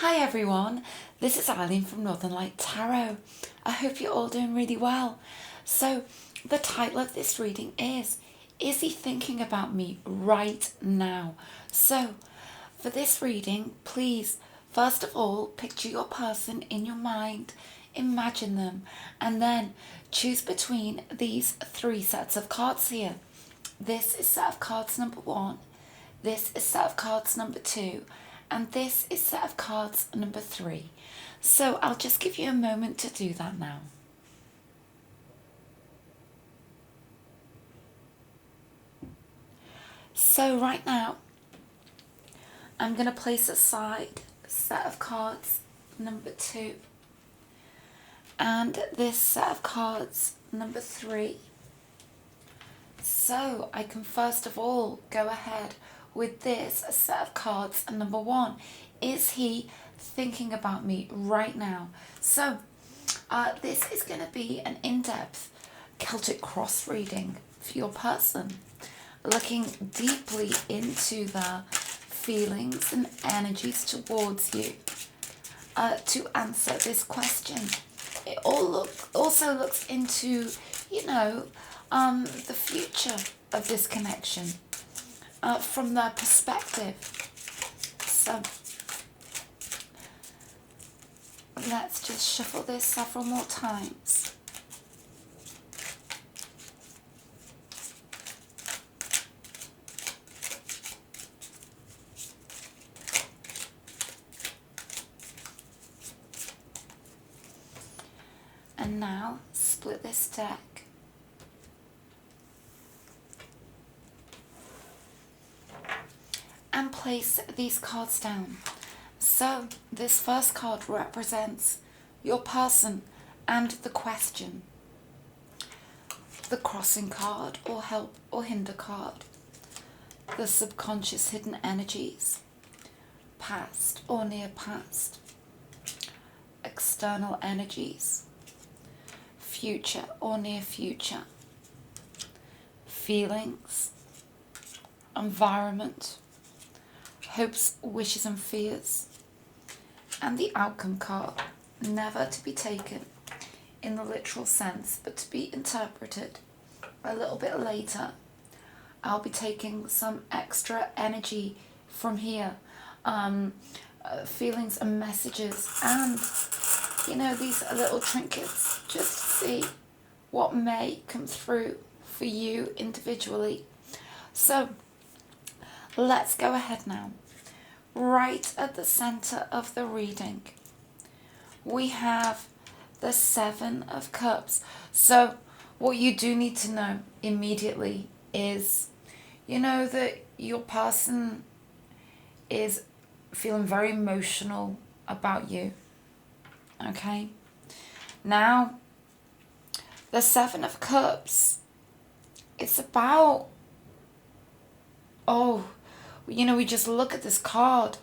Hi everyone, this is Eileen from Northern Light Tarot. I hope you're all doing really well. So, the title of this reading is he thinking about me right now? So, for this reading, please, first of all, picture your person in your mind, imagine them, and then choose between these three sets of cards here. This is set of cards number 1, this is set of cards number 2, and this is set of cards number 3. So I'll just give you a moment to do that now. So right now, I'm going to place aside set of cards number 2 and this set of cards number 3. So I can first of all go ahead with this set of cards number 1. Is he thinking about me right now? So this is going to be an in-depth Celtic cross reading for your person, looking deeply into their feelings and energies towards you to answer this question. It also looks into, the future of this connection from their perspective. So let's just shuffle this several more times. And now split this deck. And place these cards down. So this first card represents your person and the question. The crossing card or help or hinder card. The subconscious hidden energies. Past or near past. External energies. Future or near future. Feelings. Environment. Hopes, wishes and fears, and the outcome card, never to be taken in the literal sense but to be interpreted a little bit later. I'll be taking some extra energy from here, feelings and messages, and these little trinkets, just to see what may come through for you individually. So let's go ahead now. Right at the center of the reading, we have the 7 of Cups. So what you do need to know immediately is, that your person is feeling very emotional about you. Okay? Now, the 7 of Cups, it's about, we just look at this card.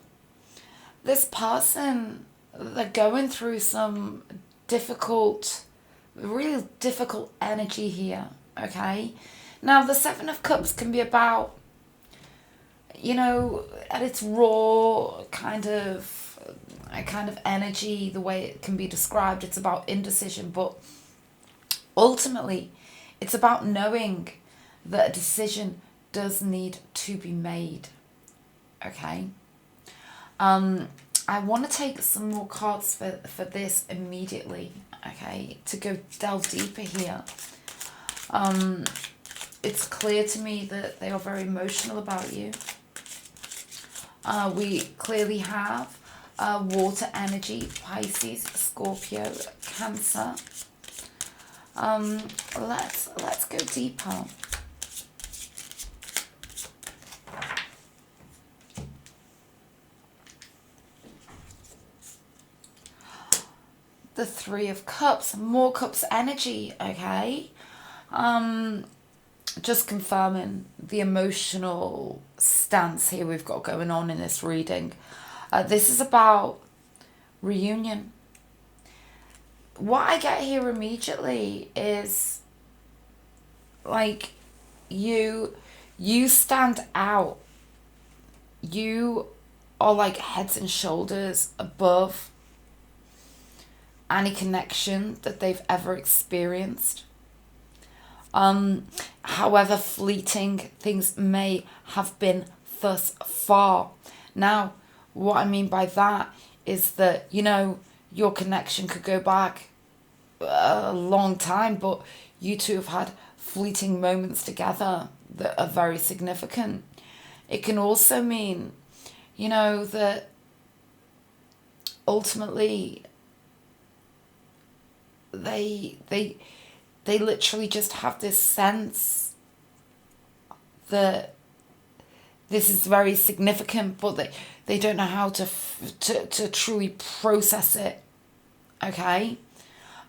This person, they're going through some really difficult energy here, okay? Now, the 7 of Cups can be about, at its raw kind of energy, the way it can be described, it's about indecision, but ultimately, it's about knowing that a decision does need to be made. Okay. I want to take some more cards for this immediately. Okay, to go delve deeper here. It's clear to me that they are very emotional about you. We clearly have water energy, Pisces, Scorpio, Cancer. Let's go deeper. The 3 of Cups, more Cups energy, okay? Just confirming the emotional stance here we've got going on in this reading. This is about reunion. What I get here immediately is like you stand out. You are like heads and shoulders above any connection that they've ever experienced. However fleeting things may have been thus far. Now, what I mean by that is that, your connection could go back a long time, but you two have had fleeting moments together that are very significant. It can also mean, that ultimately they literally just have this sense that this is very significant, but they don't know how to truly process it. Okay?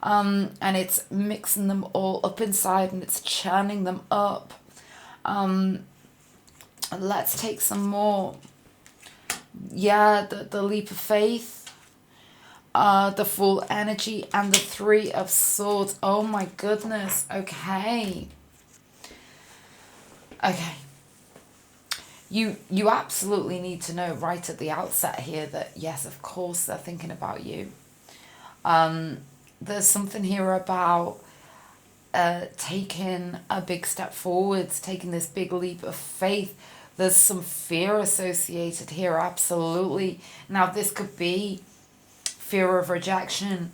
And it's mixing them all up inside, and it's churning them up. Let's take some more. Yeah, the leap of faith, the full energy, and the 3 of Swords. Oh my goodness. Okay. You absolutely need to know right at the outset here that, yes, of course, they're thinking about you. There's something here about taking a big step forwards, taking this big leap of faith. There's some fear associated here, absolutely. Now, this could be fear of rejection,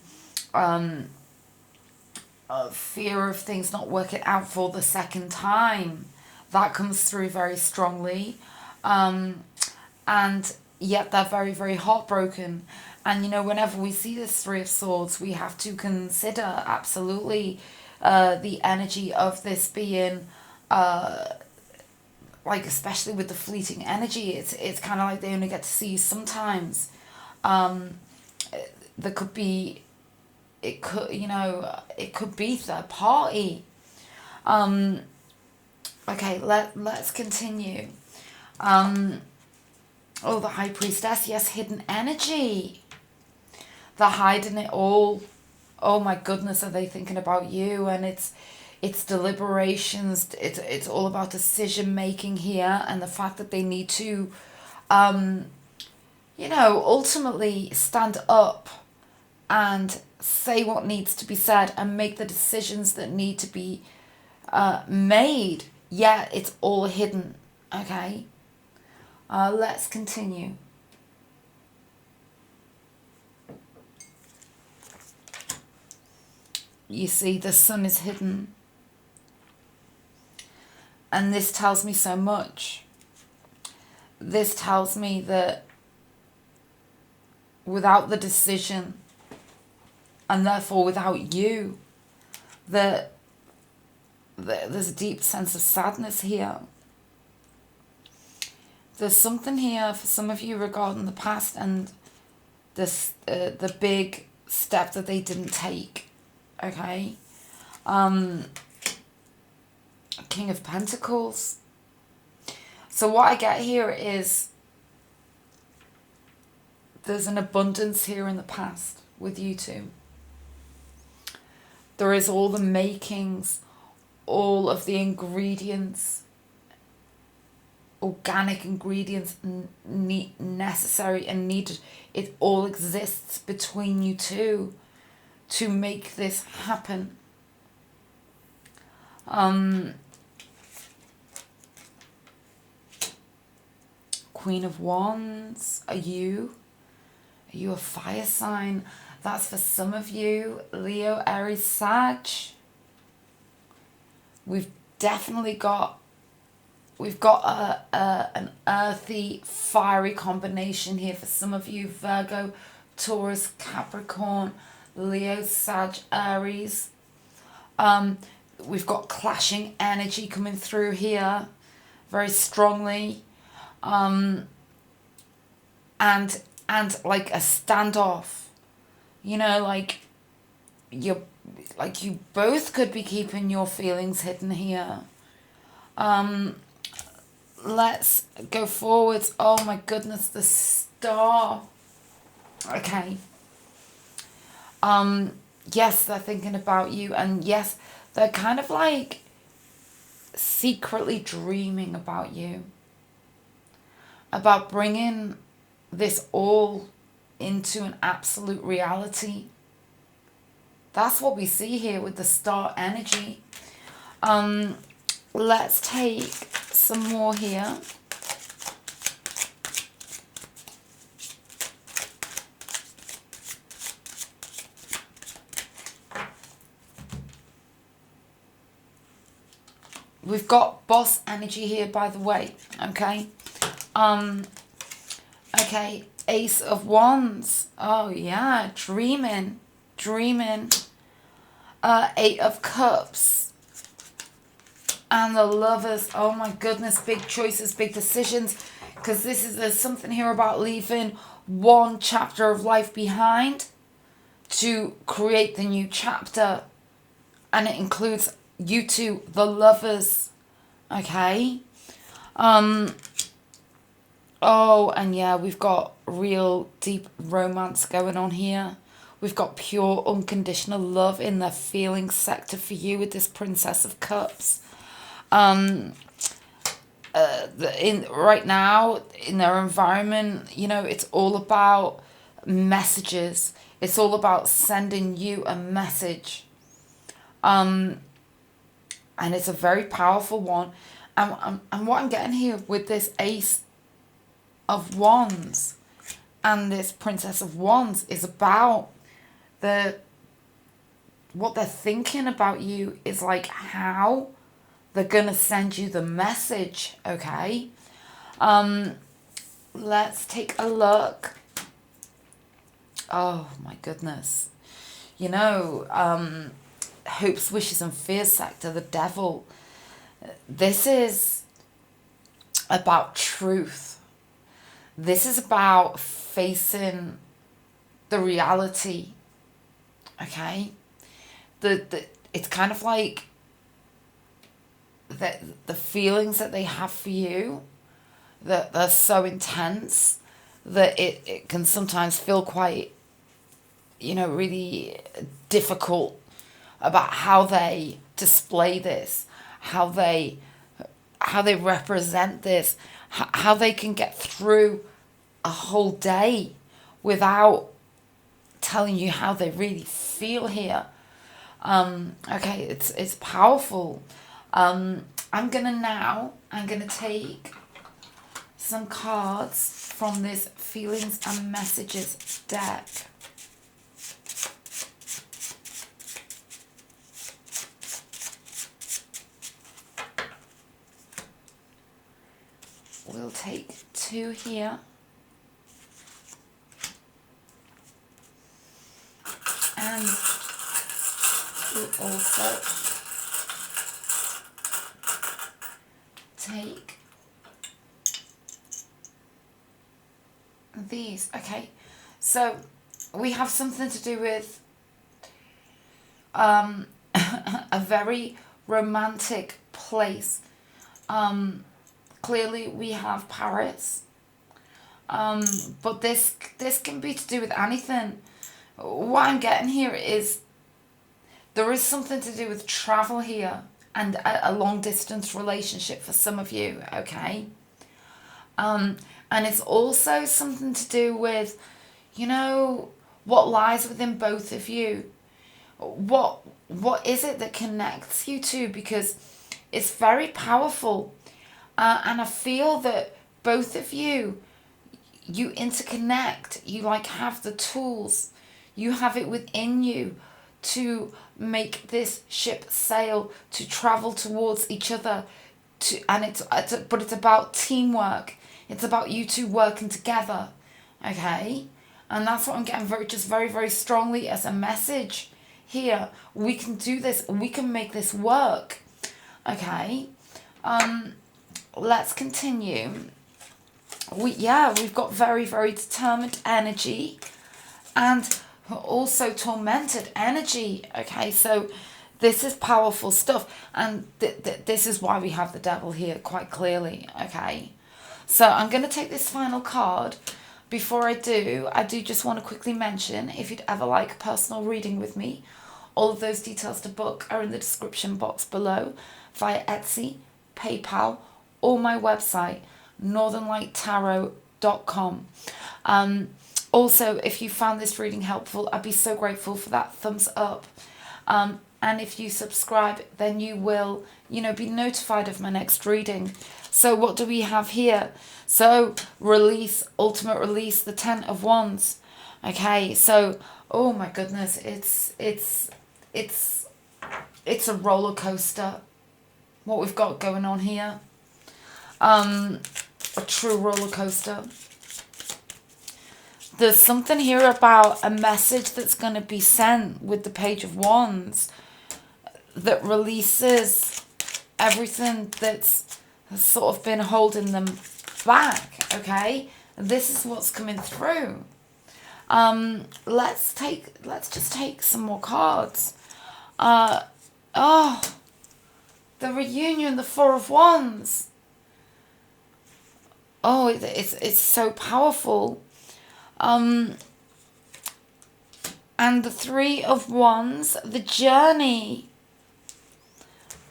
fear of things not working out for the second time. That comes through very strongly. And yet they're very, very heartbroken. And, whenever we see this 3 of Swords, we have to consider absolutely the energy of this being, especially with the fleeting energy, it's kind of like they only get to see you sometimes. There could be, it could be third party. Okay, let's continue. The High Priestess, yes, hidden energy. They're hiding it all. Oh my goodness, are they thinking about you? And it's deliberations. It's all about decision making here, and the fact that they need to, ultimately stand up and say what needs to be said and make the decisions that need to be made. Yeah, it's all hidden. Okay. Let's continue. You see, the sun is hidden. And this tells me so much. This tells me that without the decision, and therefore without you, that there's a deep sense of sadness here. There's something here for some of you regarding the past and this the big step that they didn't take. Okay. King of Pentacles. So what I get here is there's an abundance here in the past with you two. There is all the makings, all of the ingredients, organic ingredients necessary and needed. It all exists between you two to make this happen. Queen of Wands, are you a fire sign? That's for some of you, Leo, Aries, Sag. We've definitely got an earthy, fiery combination here for some of you, Virgo, Taurus, Capricorn, Leo, Sag, Aries. We've got clashing energy coming through here very strongly. And like a standoff, you both could be keeping your feelings hidden here. Let's go forwards. Oh my goodness, the Star. Okay. Yes, they're thinking about you, and yes, they're kind of like secretly dreaming about you, about bringing this all into an absolute reality. That's what we see here with the star energy. Let's take some more here. We've got boss energy here, by the way. Okay. Okay. Ace of Wands. Oh yeah, dreaming. Eight of Cups. And the Lovers. Oh my goodness, big choices, big decisions. Because there's something here about leaving one chapter of life behind to create the new chapter. And it includes you two, the Lovers. Okay. Oh, and yeah, we've got real deep romance going on here. We've got pure unconditional love in the feelings sector for you with this Princess of Cups. Right now in their environment, it's all about messages. It's all about sending you a message. And it's a very powerful one. And what I'm getting here with this Ace of Wands and this Princess of Wands is about what they're thinking about you is like how they're gonna send you the message. Okay. Let's take a look. Oh my goodness. Hopes, wishes and fears sector, the Devil. This is about truth. This is about facing the reality. Okay? It's kind of like the feelings that they have for you, that they're so intense that it can sometimes feel quite, really difficult about how they display this, how they represent this, how they can get through a whole day without telling you how they really feel here. Okay, it's powerful. I'm gonna take some cards from this Feelings and Messages deck. We'll take two here. And we'll also take these. Okay, so we have something to do with a very romantic place. Clearly we have Paris, but this can be to do with anything. What I'm getting here is there is something to do with travel here and a long distance relationship for some of you. Okay, and it's also something to do with what lies within both of you. What is it that connects you two? Because it's very powerful. And I feel that both of you interconnect. You have the tools. You have it within you to make this ship sail, to travel towards each other. But it's about teamwork. It's about you two working together. Okay? And that's what I'm getting very, very strongly as a message here. We can do this. We can make this work. Okay? Let's continue. We've got very, very determined energy and also tormented energy. Okay, so this is powerful stuff, and this is why we have the Devil here quite clearly. Okay, so I'm going to take this final card. Before I do just want to quickly mention, if you'd ever like a personal reading with me, all of those details to book are in the description box below via Etsy, PayPal, or my website, northernlighttarot.com. untitled.com. Also, if you found this reading helpful, I'd be so grateful for that thumbs up. And if you subscribe, then you will, be notified of my next reading. So what do we have here? So release, ultimate release, the 10 of Wands. Okay, so, oh my goodness, it's a roller coaster, what we've got going on here. A true roller coaster. There's something here about a message that's going to be sent with the Page of Wands that releases everything that's sort of been holding them back, okay? This is what's coming through. Let's just take some more cards. The reunion, the Four of Wands. Oh, it's so powerful. And the Three of Wands, the journey.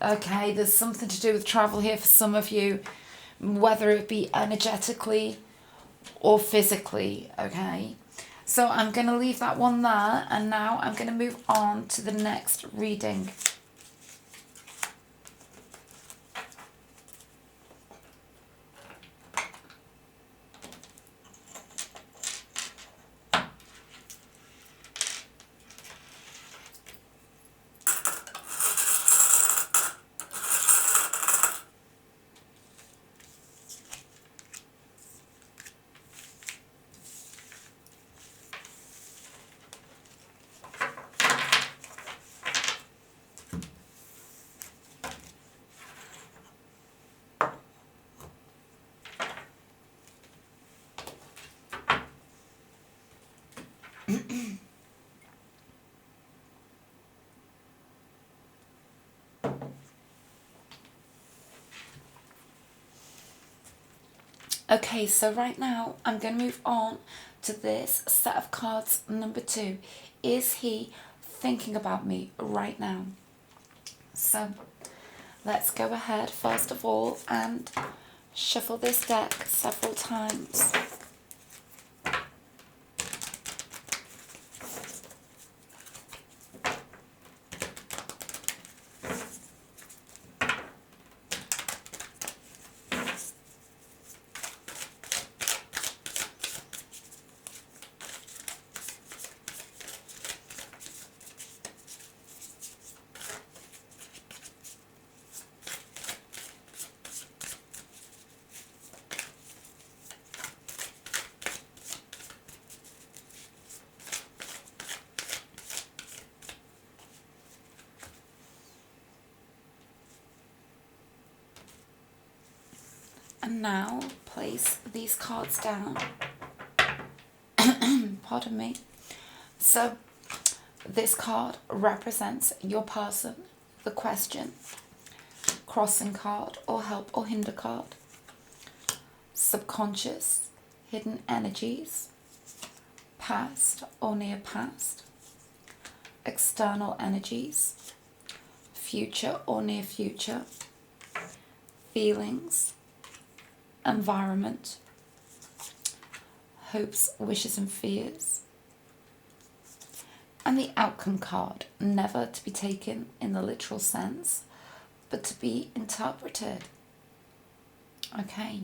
Okay, there's something to do with travel here for some of you, whether it be energetically or physically, okay? So I'm going to leave that one there, and now I'm going to move on to the next reading. Okay, so right now I'm going to move on to this set of cards, number 2. Is he thinking about me right now? So let's go ahead first of all and shuffle this deck several times. And now place these cards down. Pardon me. So this card represents your person, the question, crossing card or help or hinder card, subconscious, hidden energies, past or near past, external energies, future or near future, feelings, environment, hopes, wishes and fears, and the outcome card, never to be taken in the literal sense, but to be interpreted. Okay.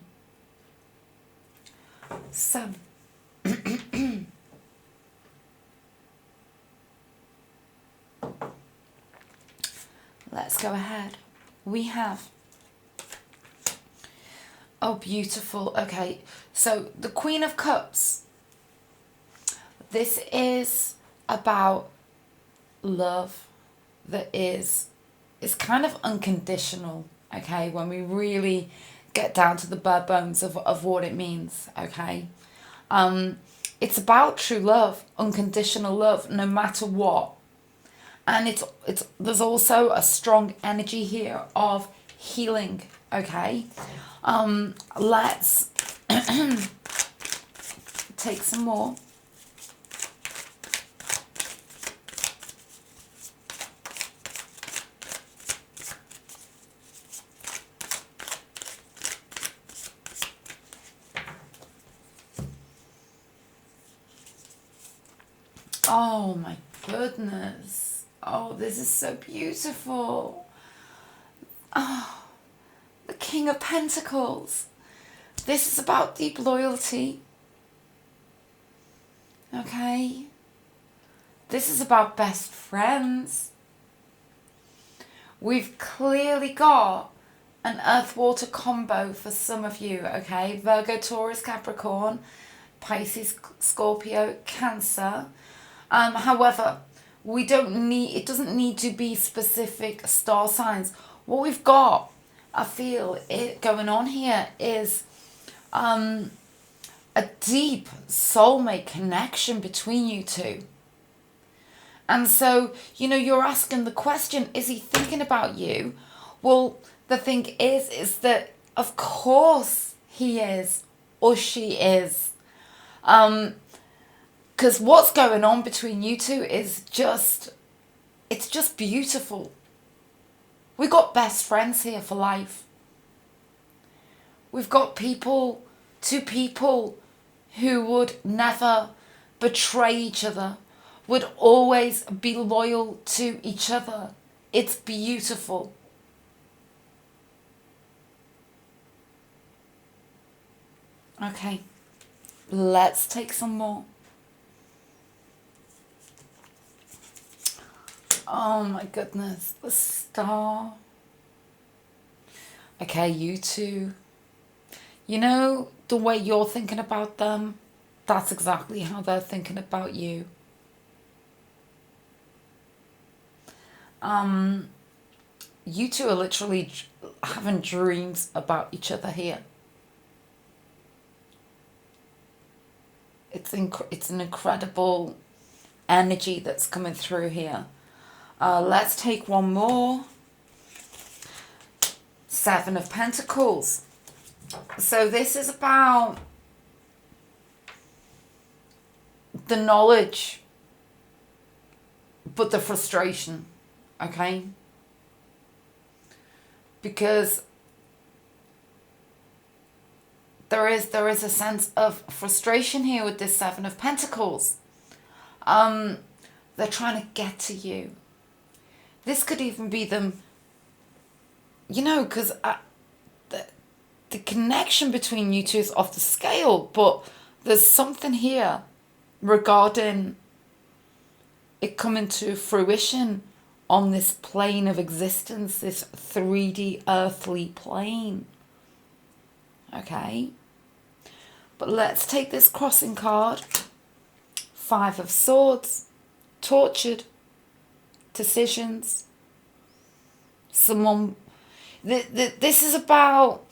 So, let's go ahead. We have, oh, beautiful. Okay, so the Queen of Cups. This is about love that is kind of unconditional, okay, when we really get down to the bare bones of what it means, okay. It's about true love, unconditional love, no matter what. And it's there's also a strong energy here of healing, okay. Let's take some more. Oh my goodness. Oh, this is so beautiful. Oh, the King of Pentacles. This is about deep loyalty. Okay. This is about best friends. We've clearly got an earth-water combo for some of you, okay? Virgo, Taurus, Capricorn, Pisces, Scorpio, Cancer. However, it doesn't need to be specific star signs. What we've got, I feel, going on here is a deep soulmate connection between you two. And so, you're asking the question, is he thinking about you? Well, the thing is that of course he is, or she is. Because what's going on between you two is it's just beautiful. We've got best friends here for life. We've got two people who would never betray each other, would always be loyal to each other. It's beautiful. Okay, let's take some more. Oh my goodness, the Star. Okay, you two. The way you're thinking about them, that's exactly how they're thinking about you. You two are literally having dreams about each other here. It's an incredible energy that's coming through here. Let's take one more. Seven of Pentacles. So this is about the knowledge, but the frustration, okay? Because there is a sense of frustration here with this Seven of Pentacles. They're trying to get to you. This could even be them, because the connection between you two is off the scale, but there's something here regarding it coming to fruition on this plane of existence, this 3D earthly plane. Okay? But let's take this crossing card. Five of Swords. Tortured. Decisions. Someone... This is about...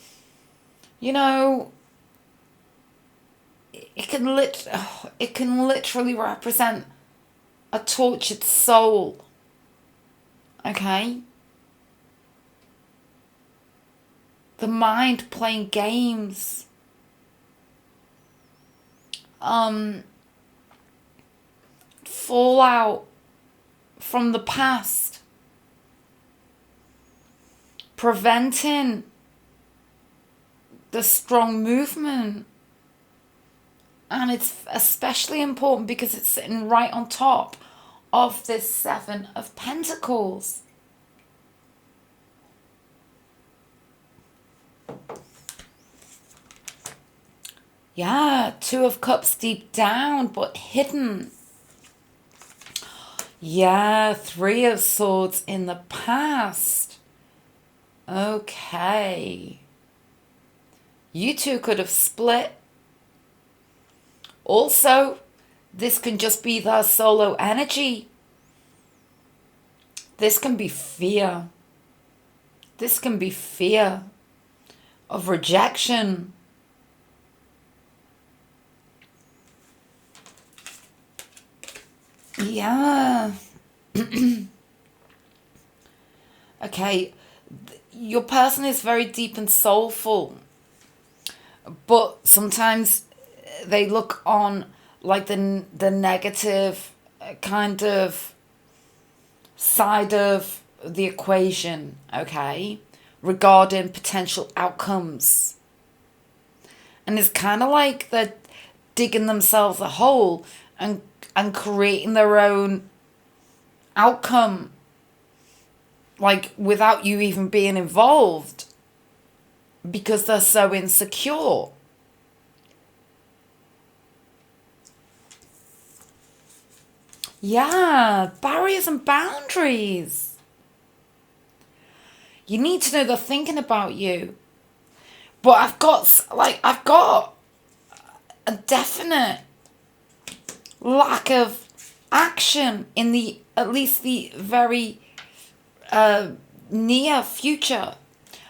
it can literally represent a tortured soul. Okay? The mind playing games. Fallout from the past. Preventing the strong movement. And it's especially important because it's sitting right on top of this Seven of Pentacles. Yeah, Two of Cups deep down, but hidden. Yeah, Three of Swords in the past. Okay. You two could have split. Also, this can just be their solo energy. This can be fear. This can be fear of rejection. Yeah. Okay. Your person is very deep and soulful. But sometimes they look on like the negative kind of side of the equation, okay, regarding potential outcomes. And it's kind of like they're digging themselves a hole and creating their own outcome, like without you even being involved, because they're so insecure. Yeah, barriers and boundaries. You need to know they're thinking about you. But I've got a definite lack of action in the, at least the very near future,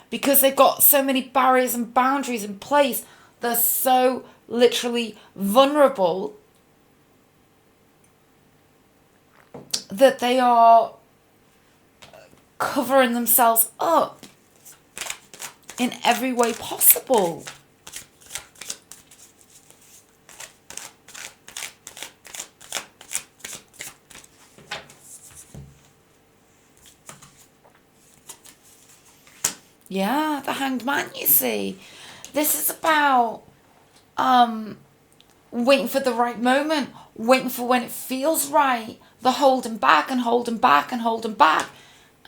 because they've got so many barriers and boundaries in place. They're so literally vulnerable that they are covering themselves up in every way possible. Yeah, the Hanged Man, you see. This is about waiting for the right moment, waiting for when it feels right, the holding back and holding back and holding back.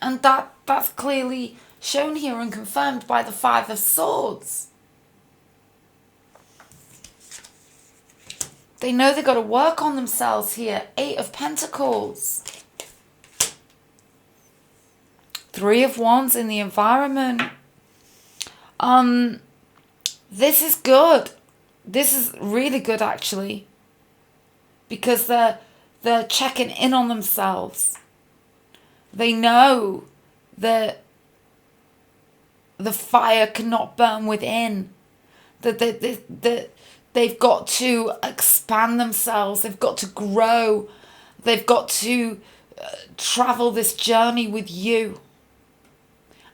And that's clearly shown here and confirmed by the Five of Swords. They know they've got to work on themselves here. Eight of Pentacles. Three of Wands in the environment. This is good. This is really good, actually, because they're checking in on themselves. They know that the fire cannot burn within. That they've got to expand themselves. They've got to grow. They've got to travel this journey with you.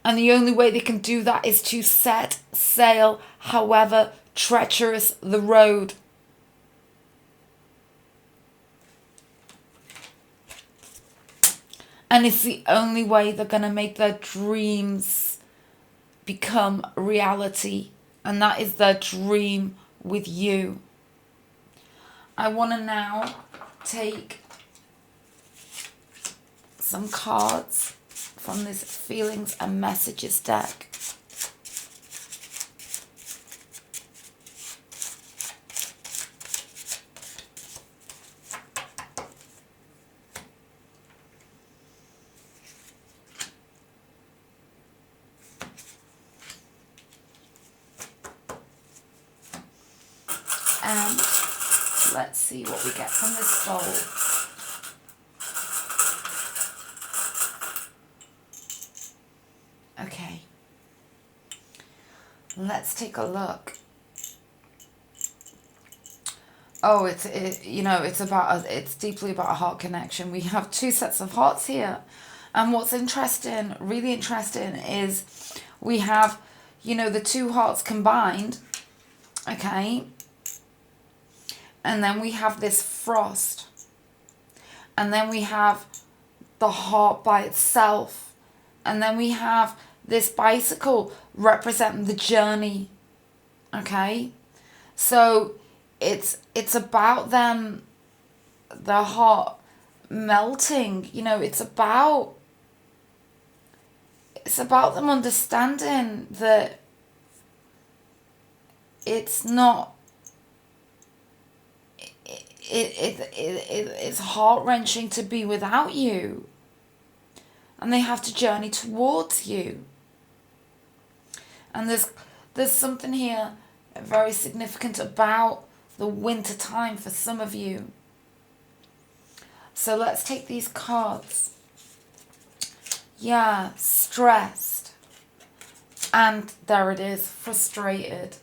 And the only way they can do that is to set sail, however treacherous the road. And it's the only way they're going to make their dreams become reality. And that is their dream with you. I want to now take some cards from this Feelings and Messages deck. And let's see what we get from this soul. Okay, let's take a look. Oh, it's deeply about a heart connection. We have two sets of hearts here, and what's interesting, really interesting, is we have, the two hearts combined. Okay, and then we have this frost, and then we have the heart by itself. And then we have this bicycle representing the journey. Okay? So it's about them, their heart melting. It's about them understanding that it's not, it's heart-wrenching to be without you. And they have to journey towards you. And there's something here very significant about the winter time for some of you. So let's take these cards. Yeah, stressed. And there it is, frustrated.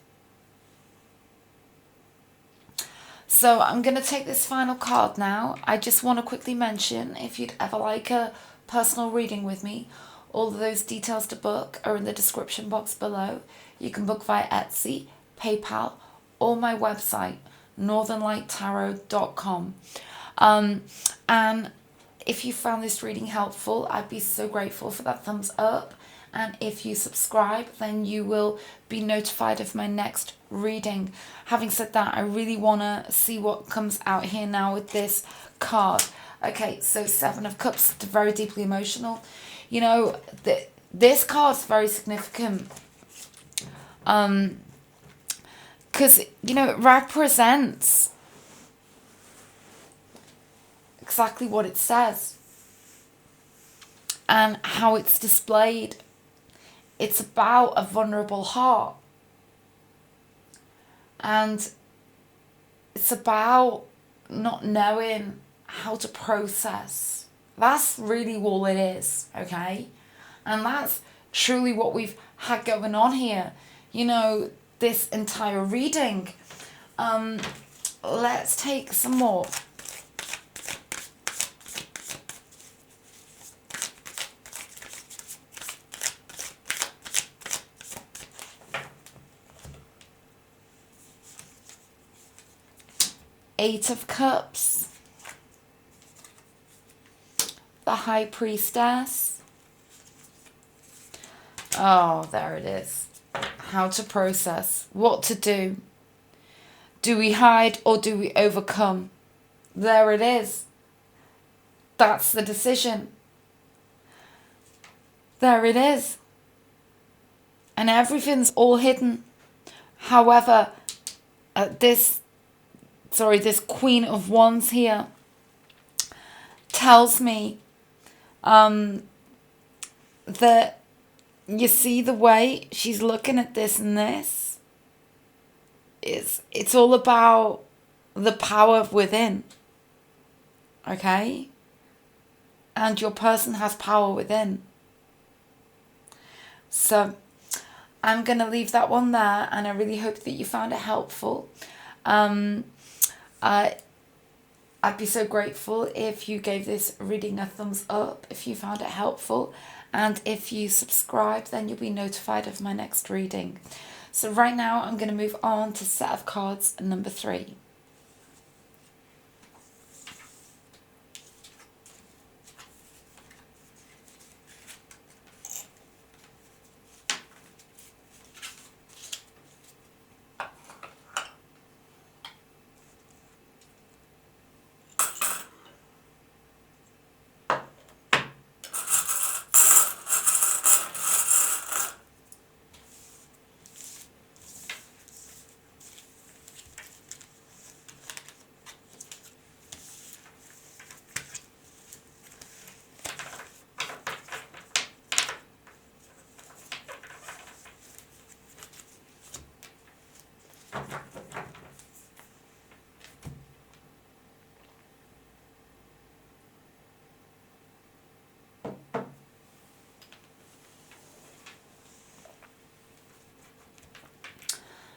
So I'm going to take this final card now. I just want to quickly mention, if you'd ever like a personal reading with me, all of those details to book are in the description box below. You can book via Etsy, PayPal, or my website, northernlighttarot.com. And if you found this reading helpful, I'd be so grateful for that thumbs up And if you subscribe, then you will be notified of my next reading. Having said that, I really want to see what comes out here now with this card. Okay, so Seven of Cups, very deeply emotional. You know, this card's very significant. Because, you know, it represents exactly what it says and how it's displayed. It's about a vulnerable heart, and it's about not knowing how to process. That's really all it is, okay? And that's truly what we've had going on here, you know, this entire reading. Let's take some more. Eight of Cups, the High Priestess. Oh, there it is. How to process, what to do. Do we hide or do we overcome? There it is. That's the decision. There it is. And everything's all hidden. However, this Queen of Wands here tells me that, you see the way she's looking at this and this, it's all about the power within, okay? And your person has power within. So I'm going to leave that one there, and I really hope that you found it helpful. I'd be so grateful if you gave this reading a thumbs up if you found it helpful, and if you subscribe, then you'll be notified of my next reading. So right now I'm going to move on to set of cards number 3.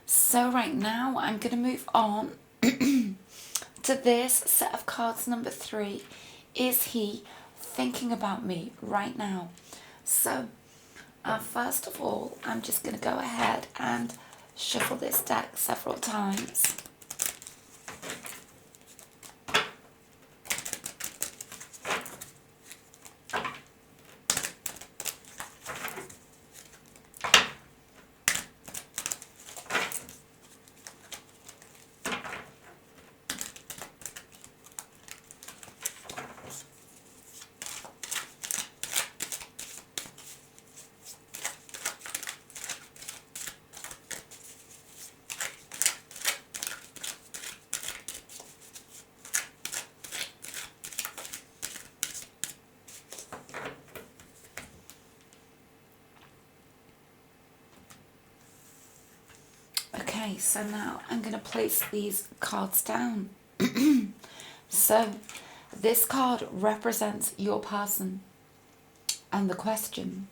So right now I'm going to move on to this set of cards number 3. Is he thinking about me right now? So first of all, I'm just going to go ahead and shuffle this deck several times. Okay, so now I'm going to place these cards down. So, this card represents your person and the question.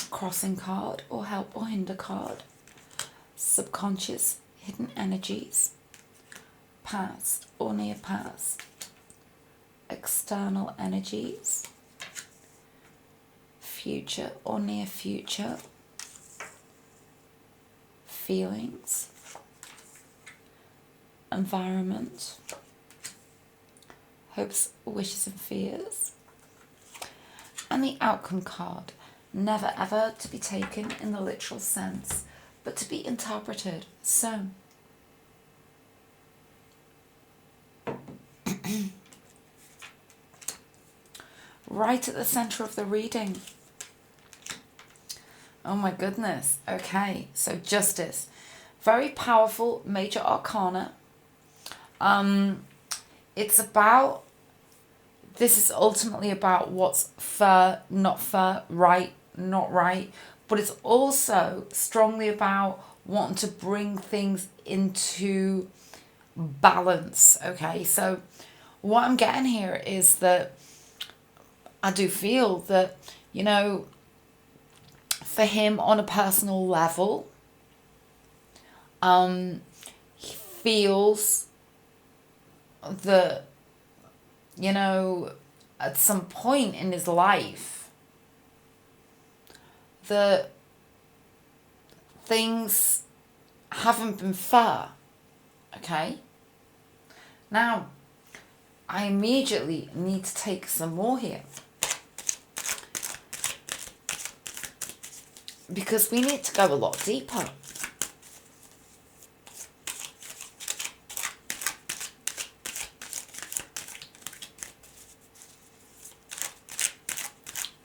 Crossing card or help or hinder card. Subconscious hidden energies. Past or near past. External energies. Future or near future. Feelings, environment, hopes, wishes and fears, and the outcome card. never ever to be taken in the literal sense, but to be interpreted. So, right at the center of the reading. Oh my goodness. Okay, so Justice. Very powerful major arcana. It's about, this is ultimately about what's fair, not fair, right, not right. But it's also strongly about wanting to bring things into balance. Okay, so what I'm getting here is that I do feel that, you know, for him on a personal level, he feels that, you know, at some point in his life, that things haven't been fair. Okay? Now, I immediately need to take some more here, because we need to go a lot deeper.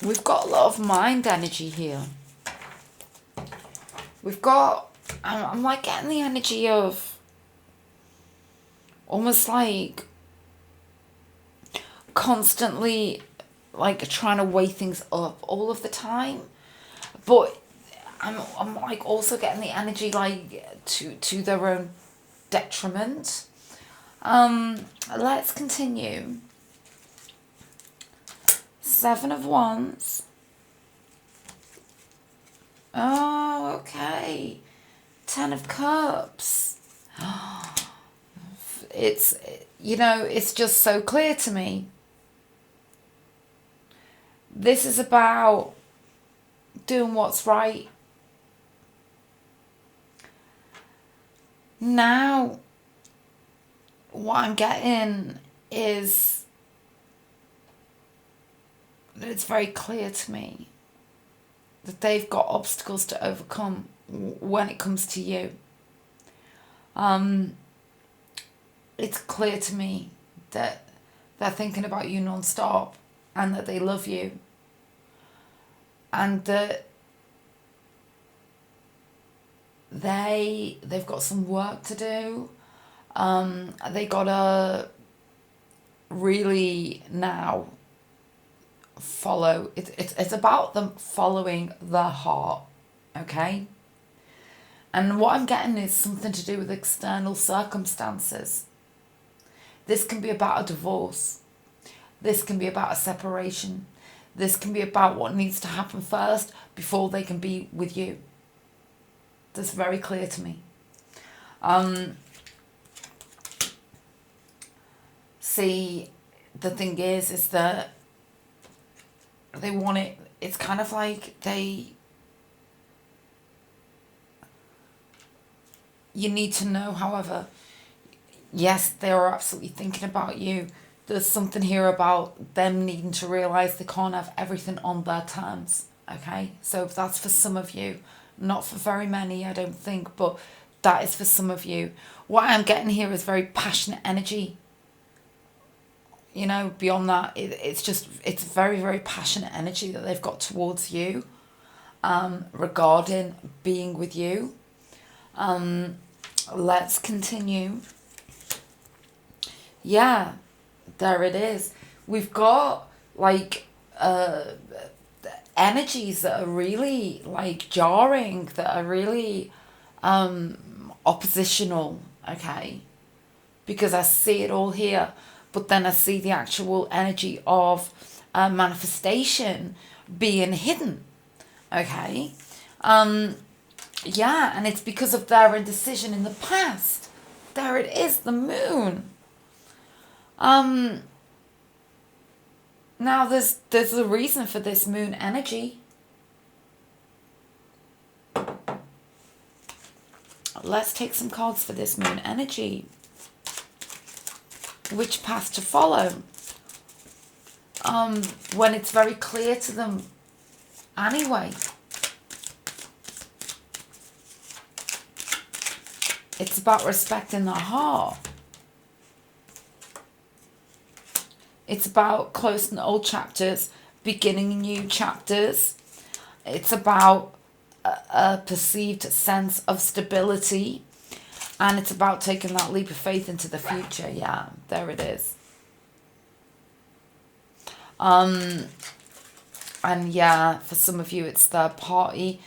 We've got a lot of mind energy here. We've got, I'm like getting the energy of almost like constantly like trying to weigh things up all of the time. But I'm like also getting the energy like to their own detriment. Let's continue. 7 of Wands. Oh, okay. 10 of Cups. It's, you know, it's just so clear to me. This is about doing what's right. Now, what I'm getting is that it's very clear to me that they've got obstacles to overcome when it comes to you. It's clear to me that they're thinking about you non-stop and that they love you. And that they've got some work to do. They gotta really now follow. It's about them following their heart, okay? And what I'm getting is something to do with external circumstances. This can be about a divorce. This can be about a separation. This can be about what needs to happen first before they can be with you. That's very clear to me. See, the thing is that they want it. It's kind of like you need to know, however, yes, they are absolutely thinking about you. There's something here about them needing to realise they can't have everything on their terms, okay? So that's for some of you. Not for very many, I don't think, but that is for some of you. What I'm getting here is very passionate energy. You know, beyond that, it's very, very passionate energy that they've got towards you, regarding being with you. Let's continue. Yeah, there it is. We've got like energies that are really like jarring, that are really oppositional, okay? Because I see it all here, but then I see the actual energy of manifestation being hidden, okay? Yeah, and it's because of their indecision in the past. There it is, the moon. Now there's a reason for this moon energy. Let's take some cards for this moon energy. Which path to follow? When it's very clear to them anyway. It's about respecting the heart. It's about closing old chapters, beginning new chapters. It's about a perceived sense of stability. And it's about taking that leap of faith into the future. Yeah, there it is. And yeah, for some of you it's third party.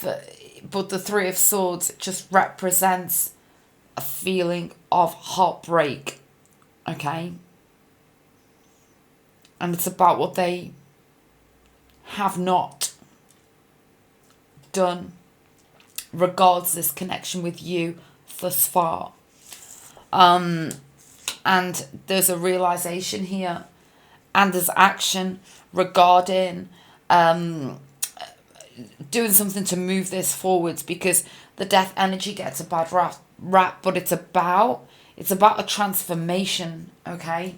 But the Three of Swords just represents a feeling of heartbreak. Okay? And it's about what they have not done regards this connection with you thus far. And there's a realization here, and there's action regarding doing something to move this forwards, because the death energy gets a bad rap, but it's about a transformation. Okay,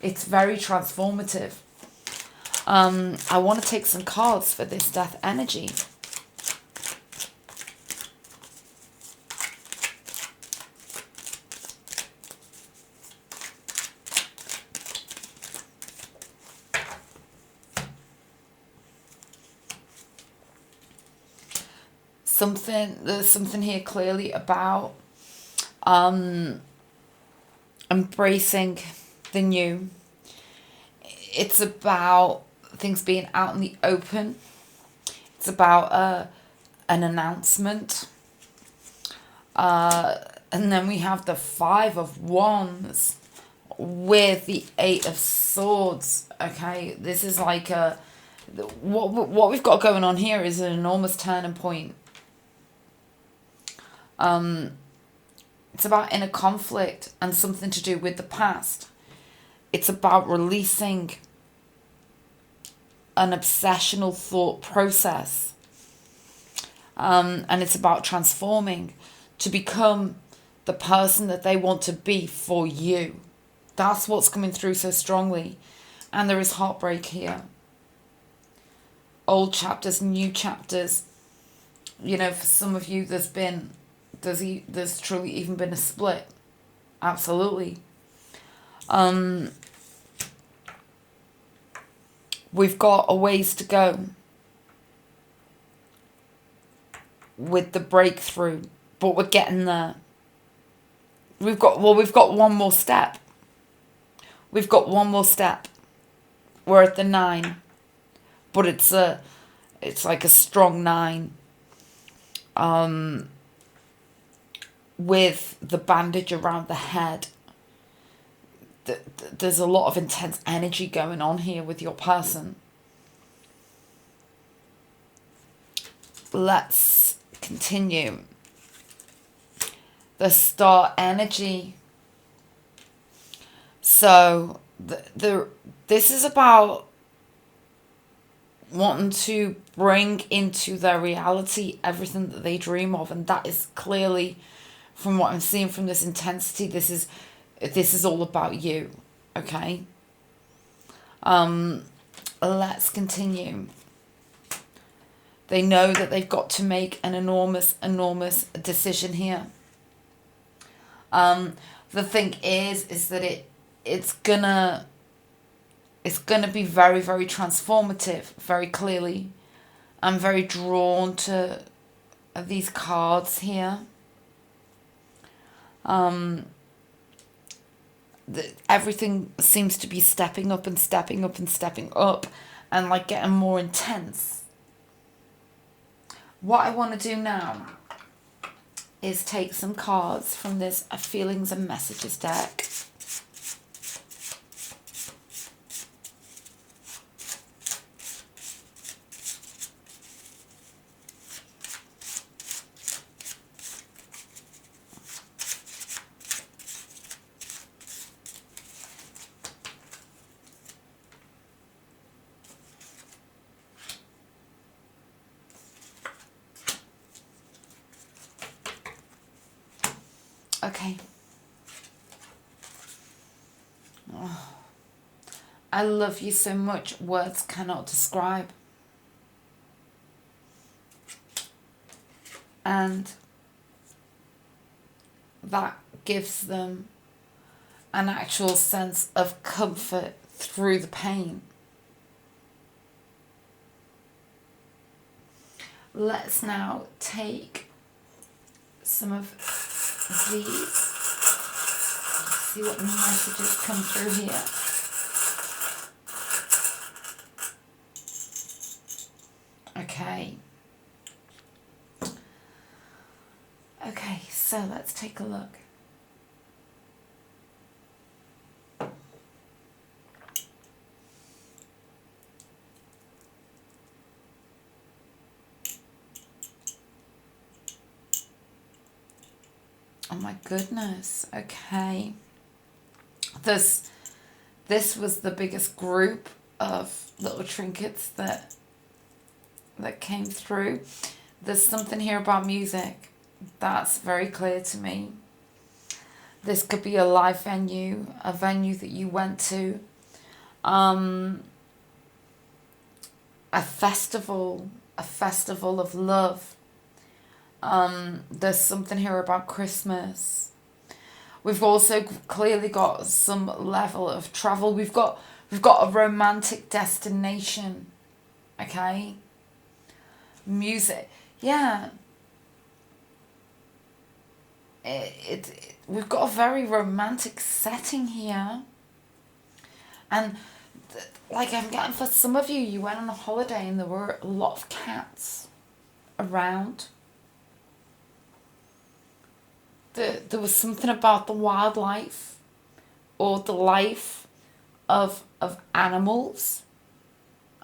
it's very transformative. I want to take some cards for this death energy. There's something here clearly about embracing the new. It's about things being out in the open. It's about an announcement. And then we have the Five of Wands with the Eight of Swords. Okay, this is like what we've got going on here is an enormous turning point. It's about inner conflict and something to do with the past. It's about releasing an obsessional thought process. And it's about transforming to become the person that they want to be for you. That's what's coming through so strongly. And there is heartbreak here. Old chapters, new chapters. You know, for some of you, there's truly even been a split. Absolutely. We've got a ways to go with the breakthrough, but we're getting there. We've got one more step. We've got one more step. We're at the 9, but it's like a strong 9. With the bandage around the head. There's a lot of intense energy going on here with your person. Let's continue. The Star energy. So this is about wanting to bring into their reality everything that they dream of, and that is clearly, from what I'm seeing from this intensity, this is all about you. Okay. Let's continue. They know that they've got to make an enormous decision here. The thing is that it's gonna be very, very transformative, very clearly. I'm very drawn to these cards here. Everything seems to be stepping up and stepping up and stepping up, and like getting more intense. What I want to do now is take some cards from this Feelings and Messages deck. Okay. Oh, I love you so much. Words cannot describe. and that gives them an actual sense of comfort through the pain. Let's now take some of these, see what messages come through here. Okay. Okay, so let's take a look. Oh my goodness. Okay. This was the biggest group of little trinkets that came through. There's something here about music that's very clear to me. This could be a live venue, a venue that you went to, a festival of love. There's something here about Christmas. We've also clearly got some level of travel. We've got a romantic destination. Okay. Music. Yeah. We've got a very romantic setting here. And like I'm getting, for some of you, you went on a holiday and there were a lot of cats around. There was something about the wildlife or the life of animals.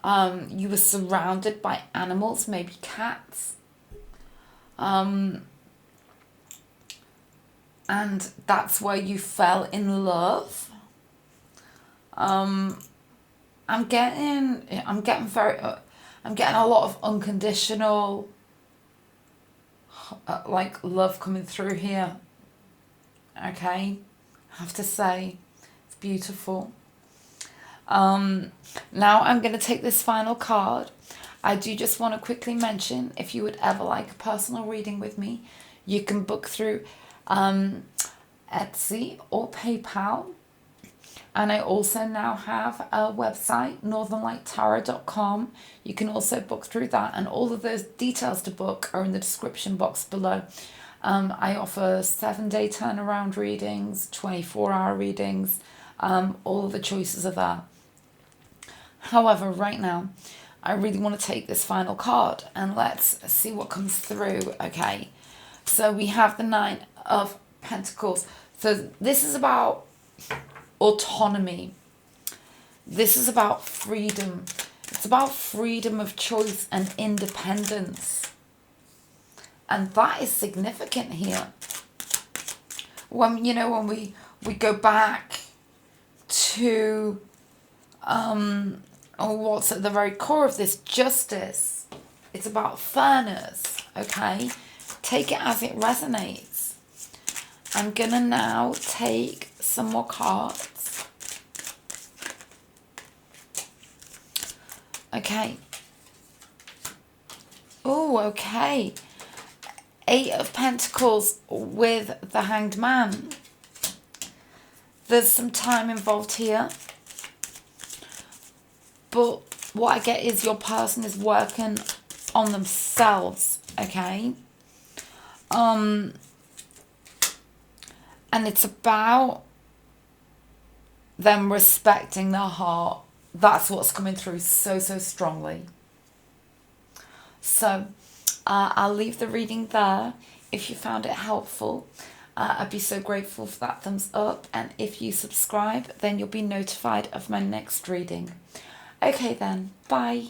You were surrounded by animals, maybe cats. And that's where you fell in love. I'm getting a lot of unconditional like love coming through here. Okay, I have to say it's beautiful. Now I'm going to take this final card. I do just want to quickly mention, if you would ever like a personal reading with me, you can book through Etsy or PayPal. And I also now have a website, northernlighttarot.com. You can also book through that, and all of those details to book are in the description box below. I offer 7-day turnaround readings, 24-hour readings, all of the choices are there. However, right now, I really want to take this final card and let's see what comes through. Okay, so we have the 9 of Pentacles. So this is about autonomy. This is about freedom. It's about freedom of choice and independence. And that is significant here. When we go back to what's at the very core of this, justice. It's about fairness, okay? Take it as it resonates. I'm gonna now take some more cards. Okay. Oh, okay. 8 of Pentacles with the Hanged Man. There's some time involved here. But what I get is your person is working on themselves, okay? And it's about them respecting their heart. That's what's coming through so strongly. So I'll leave the reading there. If you found it helpful, I'd be so grateful for that thumbs up. And if you subscribe, then you'll be notified of my next reading. Okay then, bye.